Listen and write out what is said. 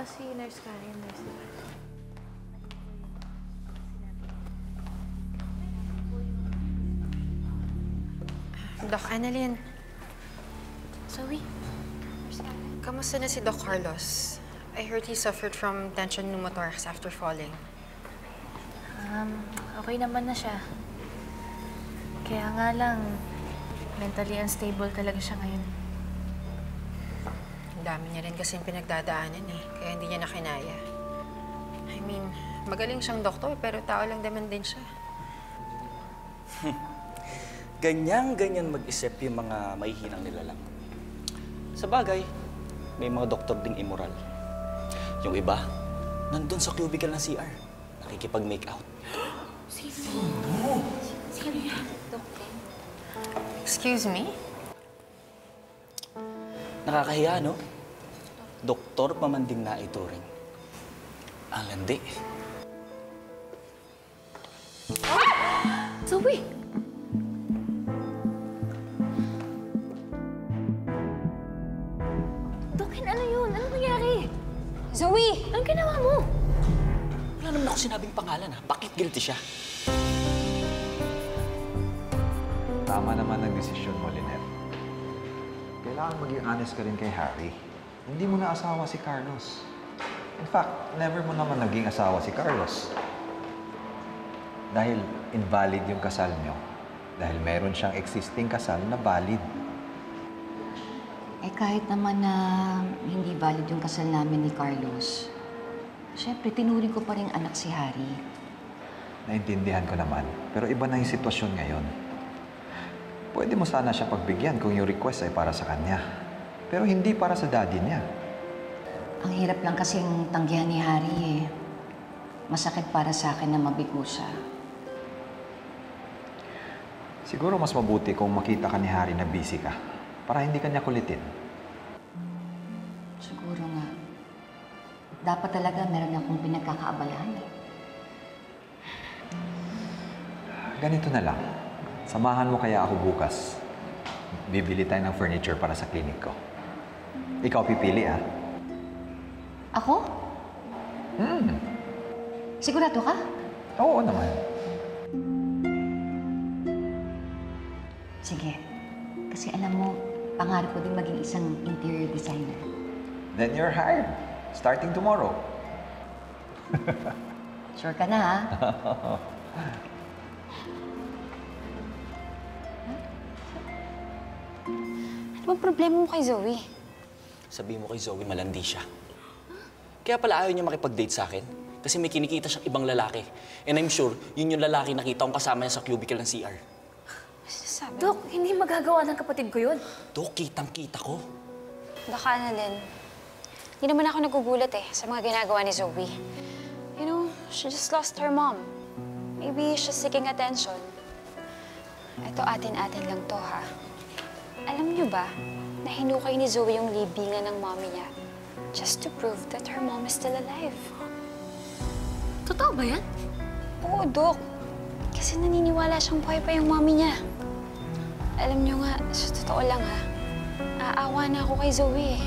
Tsaka si Nurse Karen, Nurse diba? Doc Annalyn. Zoe? Kamusta na si Doc Carlos? I heard he suffered from tension pneumothorax after falling. Okay naman na siya. Kaya nga lang, mentally unstable talaga siya ngayon. Ang dami niya rin kasing pinagdadaanan eh, kaya hindi niya nakinaya. I mean, magaling siyang doktor, pero tao lang naman din siya. Ganyan mag-isip yung mga mahihinang nilalang. Sa bagay, may mga doktor ding immoral. Yung iba, nandun sa cubicle ng CR, nakikipag-make out. Sino yan? Doktor? Excuse me? Nakakahiya, no? Doktor pa man ding naituring. Ang landi. Zoe! Dokin, ano yun? Anong nangyari? Zoe! Anong ginawa mo? Wala naman ako sinabing pangalan, ha? Bakit guilty siya? Tama naman ang desisyon mo, Lynette. Kailangan maging honest ka rin kay Harry. Hindi mo na asawa si Carlos. In fact, never mo naman naging asawa si Carlos. Dahil invalid yung kasal nyo. Dahil meron siyang existing kasal na valid. Eh kahit naman na hindi valid yung kasal namin ni Carlos, syempre tinuring ko pa rin anak si Harry. Naintindihan ko naman. Pero iba na yung sitwasyon ngayon. Pwede mo sana siya pagbigyan kung yung request ay para sa kanya. Pero hindi para sa daddy niya. Ang hirap lang kasing tanggihan ni Harry eh. Masakit para sa akin na mabigo siya. Siguro mas mabuti kung makita ka ni Harry na busy ka. Para hindi ka niya kulitin. Siguro nga. Dapat talaga meron akong pinagkakaabalahan eh. Ganito na lang. Samahan mo kaya ako bukas. Bibili tayo ng furniture para sa clinic ko. Ikaw pipili, ah. Ako? Sigurado ka? Oo naman. Sige. Kasi alam mo, pangarap ko din maging isang interior designer. Then you're hired. Starting tomorrow. Sure ka na, ha? Ano bang problema mo kay Zoe? Sabihin mo kay Zoe, malandi siya. Kaya pala ayaw niya makipag-date sa akin. Kasi may kinikita siyang ibang lalaki. And I'm sure, yun yung lalaki nakita kong kasama niya sa cubicle ng CR. Sabi Dok, hindi magagawa ng kapatid ko yun. Dok, kitang-kita ko. Doc Annalyn, hindi naman ako nagugulat eh sa mga ginagawa ni Zoe. You know, she just lost her mom. Maybe she's seeking attention. Ito atin-atin lang to, ha? Alam niyo ba na hinukay ni Zoe yung libingan ng mommy niya just to prove that her mom is still alive? Totoo ba yan? Oo, Doc. Kasi naniniwala siyang buhay pa yung mommy niya. Alam niyo nga, sa totoo lang, ha? Aawa na ako kay Zoe eh.